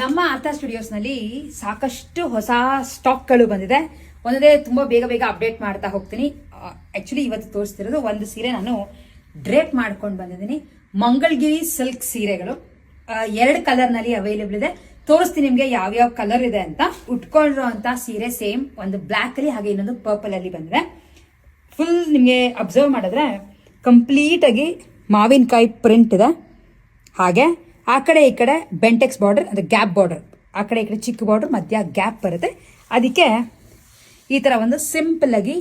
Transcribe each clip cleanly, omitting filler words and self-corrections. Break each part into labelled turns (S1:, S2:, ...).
S1: ನಮ್ಮ ಆರ್ತಾ ಸ್ಟುಡಿಯೋಸ್ನಲ್ಲಿ ಸಾಕಷ್ಟು ಹೊಸ ಸ್ಟಾಕ್ಗಳು ಬಂದಿದೆ. ಒಂದೇ ತುಂಬಾ ಬೇಗ ಬೇಗ ಅಪ್ಡೇಟ್ ಮಾಡ್ತಾ ಹೋಗ್ತೀನಿ. ಆಕ್ಚುಲಿ ಇವತ್ತು ತೋರಿಸ್ತಿರೋದು ಒಂದು ಸೀರೆ ನಾನು ಡ್ರೇಪ್ ಮಾಡ್ಕೊಂಡು ಬಂದಿದ್ದೀನಿ. ಮಂಗಳಗಿರಿ ಸಿಲ್ಕ್ ಸೀರೆಗಳು 2 ಕಲರ್ನಲ್ಲಿ ಅವೈಲೇಬಲ್ ಇದೆ. ತೋರಿಸ್ತೀನಿ ನಿಮಗೆ ಯಾವ್ಯಾವ ಕಲರ್ ಇದೆ ಅಂತ. ಉಟ್ಕೊಂಡಿರೋ ಅಂತ ಸೀರೆ ಸೇಮ್ ಒಂದು ಬ್ಲ್ಯಾಕ್ ಅಲ್ಲಿ ಹಾಗೆ ಇನ್ನೊಂದು ಪರ್ಪಲ್ ಅಲ್ಲಿ ಬಂದಿದೆ. ಫುಲ್ ನಿಮಗೆ ಅಬ್ಸರ್ವ್ ಮಾಡಿದ್ರೆ ಕಂಪ್ಲೀಟ್ ಆಗಿ ಮಾವಿನಕಾಯಿ ಪ್ರಿಂಟ್ ಇದೆ. ಹಾಗೆ ಆ ಕಡೆ ಈ ಕಡೆ ಬೆಂಟೆಕ್ಸ್ ಬಾರ್ಡರ್ ಅಂದ್ರೆ ಗ್ಯಾಪ್ ಬಾರ್ಡರ್, ಆ ಕಡೆ ಈ ಕಡೆ ಚಿಕ್ಕ ಬಾರ್ಡರ್ ಮಧ್ಯ ಗ್ಯಾಪ್ ಬರುತ್ತೆ. ಅದಕ್ಕೆ ಈ ತರ ಒಂದು ಸಿಂಪಲ್ ಆಗಿ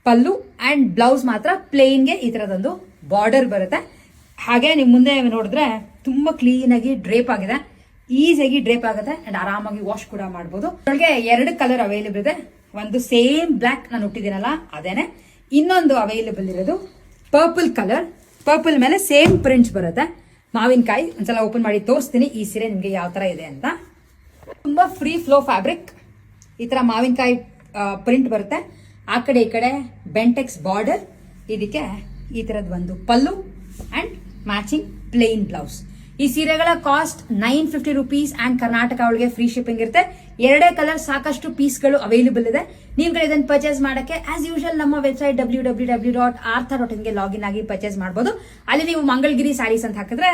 S1: ಪಲ್ಲು ಅಂಡ್ ಬ್ಲೌಸ್ ಮಾತ್ರ ಪ್ಲೇನ್ಗೆ ಈ ತರದೊಂದು ಬಾರ್ಡರ್ ಬರುತ್ತೆ. ಹಾಗೆ ನೀವು ಮುಂದೆ ನೋಡಿದ್ರೆ ತುಂಬಾ ಕ್ಲೀನ್ ಆಗಿ ಡ್ರೇಪ್ ಆಗಿದೆ, ಈಸಿಯಾಗಿ ಡ್ರೇಪ್ ಆಗುತ್ತೆ ಅಂಡ್ ಆರಾಮಾಗಿ ವಾಶ್ ಕೂಡ ಮಾಡಬಹುದು. ಅದರೊಳಗೆ 2 ಕಲರ್ ಅವೈಲೇಬಲ್ ಇದೆ. ಒಂದು ಸೇಮ್ ಬ್ಲ್ಯಾಕ್ ನಾನು ಹುಟ್ಟಿದ್ದೀನಲ್ಲ ಅದೇನೆ, ಇನ್ನೊಂದು ಅವೈಲೇಬಲ್ ಇರೋದು ಪರ್ಪಲ್ ಕಲರ್. ಪರ್ಪಲ್ ಮೇಲೆ ಸೇಮ್ ಪ್ರಿಂಟ್ಸ್ ಬರುತ್ತೆ. ಮಾವಿನಕಾಯಿ ಒಂದ್ಸಲ ಓಪನ್ ಮಾಡಿ ತೋರಿಸ್ತೀನಿ ಈ ಸೀರೆ ನಿಮ್ಗೆ ಯಾವ ತರ ಇದೆ ಅಂತ. ತುಂಬಾ ಫ್ರೀ ಫ್ಲೋ ಫ್ಯಾಬ್ರಿಕ್, ಈ ತರ ಮಾವಿನಕಾಯಿ ಪ್ರಿಂಟ್ ಬರುತ್ತೆ. ಆ ಕಡೆ ಈ ಕಡೆ ಬೆಂಟೆಕ್ಸ್ ಬಾರ್ಡರ್, ಇದಕ್ಕೆ ಈ ತರದ್ ಒಂದು ಪಲ್ಲು ಅಂಡ್ ಮ್ಯಾಚಿಂಗ್ ಪ್ಲೇನ್ ಬ್ಲೌಸ್. ಈ ಸೀರೆಗಳ ಕಾಸ್ಟ್ 950 rupees ಅಂಡ್ ಕರ್ನಾಟಕ ಒಳಗೆ ಫ್ರೀ ಶಿಪ್ಪಿಂಗ್ ಇರುತ್ತೆ. 2 ಕಲರ್ ಸಾಕಷ್ಟು ಪೀಸ್ಗಳು ಅವೈಲೇಬಲ್ ಇದೆ. ನೀವು ಇದನ್ನು ಪರ್ಚೇಸ್ ಮಾಡಕ್ಕೆ ಆಸ್ ಯೂಶುವಲ್ ನಮ್ಮ ವೆಬ್ಸೈಟ್ www.artha.in ಗೆ ಲಾಗಿನ್ ಆಗಿ ಪರ್ಚೇಸ್ ಮಾಡಬಹುದು. ಅಲ್ಲಿ ನೀವು ಮಂಗಳಗಿರಿ ಸ್ಯಾರೀಸ್ ಅಂತ ಹಾಕಿದ್ರೆ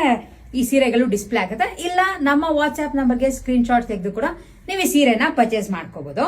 S1: ಈ ಸೀರೆಗಳು ಡಿಸ್ಪ್ಲೇ ಆಗುತ್ತೆ. ಇಲ್ಲ ನಮ್ಮ ವಾಟ್ಸ್ಆಪ್ ನಂಬರ್ಗೆ ಸ್ಕ್ರೀನ್ ಶಾಟ್ ತೆಗೆದು ಕೂಡ ನೀವು ಈ ಸೀರೆನ ಪರ್ಚೇಸ್ ಮಾಡ್ಕೋಬಹುದು.